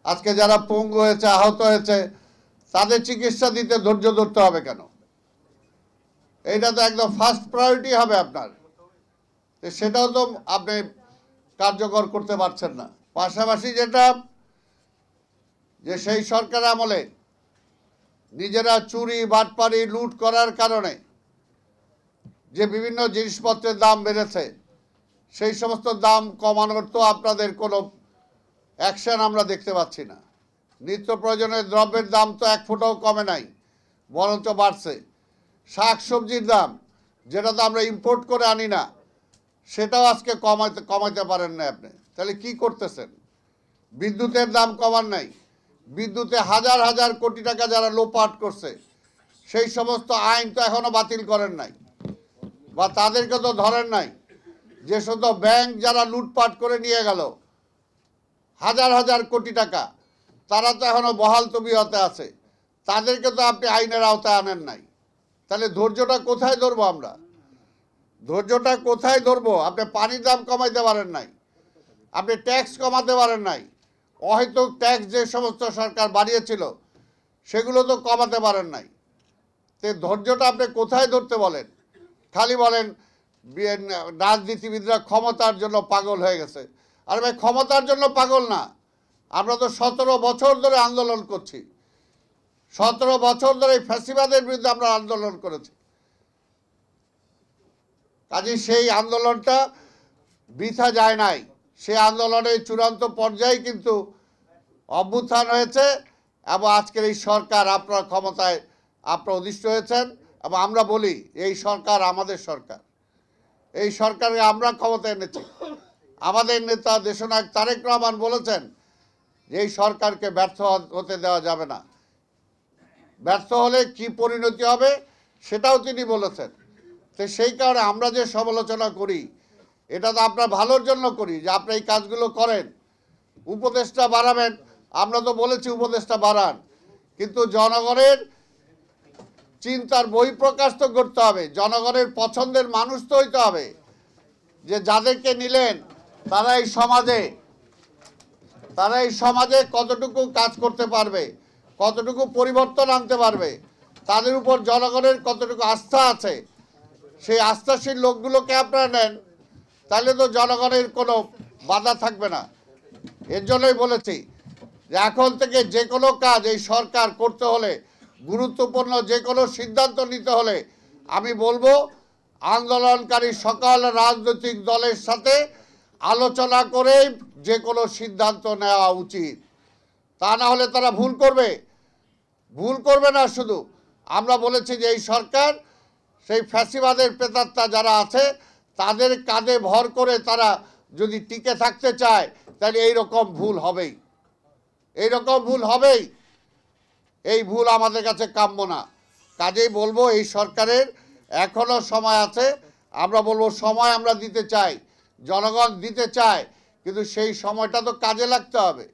আজকে যারা পঙ্গু হয়েছে, আহত হয়েছে, তাদের চিকিৎসা দিতে ধৈর্য ধরতে হবে কেন? এইটা তো একদম ফার্স্ট প্রায়োরিটি হবে আপনার, সেটাও তো আপনি কার্যকর করতে পারছেন না। পাশাপাশি যেটা, যে সেই সরকার আমলে নিজেরা চুরি, বাটপারি, লুট করার কারণে যে বিভিন্ন জিনিসপত্রের দাম বেড়েছে, সেই সমস্ত দাম কমানোর তো আপনাদের কোনো অ্যাকশন আমরা দেখতে পাচ্ছি না। নিত্য প্রয়োজনীয় দ্রব্যের দাম তো এক ফুটাও কমে নাই, বরঞ্চ বাড়ছে। শাক সবজির দাম, যেটা তো আমরা ইম্পোর্ট করে আনি না, সেটাও আজকে কমাইতে পারেন না আপনি। তাহলে কি করতেছেন? বিদ্যুতের দাম কমান নাই, বিদ্যুতে হাজার হাজার কোটি টাকা যারা লোপাট করছে, সেই সমস্ত আইন তো এখনো বাতিল করেন নাই, বা তাদেরকে তো ধরেন নাই। যে শুধু ব্যাংক যারা লুটপাট করে নিয়ে গেল হাজার হাজার কোটি টাকা, তারা তো এখনো বহাল তবিয়তে আছে, তাদেরকে তো আপনি আইনের আওতায় আনেন নাই। তাহলে ধৈর্যটা কোথায় ধরবো আমরা? ধৈর্যটা কোথায় ধরবো? আপনি পানির দাম কমাইতে পারেন নাই, আপনি ট্যাক্স কমাতে পারেন নাই, অহেতুক ট্যাক্স যে সমস্ত সরকার বাড়িয়েছিল সেগুলো তো কমাতে পারেন নাই। তো ধৈর্যটা আপনি কোথায় ধরতে বলেন? খালি বলেন রাজনীতিবিদরা ক্ষমতার জন্য পাগল হয়ে গেছে। আর ভাই, ক্ষমতার জন্য পাগল না, আমরা তো 17 বছর ধরে আন্দোলন করছি, 17 বছর ধরে ফ্যাসিবাদের বিরুদ্ধে আমরা আন্দোলন করেছি। কাজে সেই আন্দোলনটা বৃথা যায় নাই। সেই আন্দোলনের চূড়ান্ত পর্যায়ে কিন্তু অভ্যুত্থান হয়েছে, এবং আজকের এই সরকার আপনার ক্ষমতায় আপনারা অধিষ্ঠ হয়েছেন। এবং আমরা বলি, এই সরকার আমাদের সরকার, এই সরকারে আমরা ক্ষমতায় এনেছি। আমাদের নেতা দেশনায়ক তারেক রহমান বলেছেন যে এই সরকারকে ব্যর্থ হতে দেওয়া যাবে না, ব্যর্থ হলে কি পরিণতি হবে সেটাও তিনি বলেছেন। তো সেই কারণে আমরা যে সমালোচনা করি, এটা তো আপনার ভালোর জন্য করি, যে আপনি এই কাজগুলো করেন, উপদেষ্টা বাড়াবেন। আমরা তো বলেছি উপদেষ্টা বাড়ান, কিন্তু জনগণের চিন্তার বহিঃপ্রকাশ তো করতে হবে, জনগণের পছন্দের মানুষ তো হইতে হবে। যে যাদেরকে নিলেন তারা এই সমাজে কতটুকু কাজ করতে পারবে, কতটুকু পরিবর্তন আনতে পারবে, তাদের উপর জনগণের কতটুকু আস্থা আছে, সেই আস্থাশীল লোকগুলোকে আপনারা নেন, তাহলে তো জনগণের কোনো বাধা থাকবে না। এর জন্যই বলেছি যে এখন থেকে যে কোনো কাজ এই সরকার করতে হলে, গুরুত্বপূর্ণ যে কোনো সিদ্ধান্ত নিতে হলে, আমি বলবো আন্দোলনকারী সকল রাজনৈতিক দলের সাথে আলোচনা করে যে কোনো সিদ্ধান্ত নেওয়া উচিত। তা না হলে তারা ভুল করবে না। শুধু আমরা বলেছি যে এই সরকার সেই ফ্যাসিবাদের প্রেতাত্মা যারা আছে তাদের কাঁধে ভর করে তারা যদি টিকে থাকতে চায়, তাহলে এইরকম ভুল হবেই, এই ভুল আমাদের কাছে কাম্য না। কাজেই বলবো এই সরকারের এখনো সময় আছে। আমরা বলবো সময় আমরা দিতে চাই, জনগণ দিতে চায়, কিন্তু সেই সময়টা তো কাজে লাগতে হবে।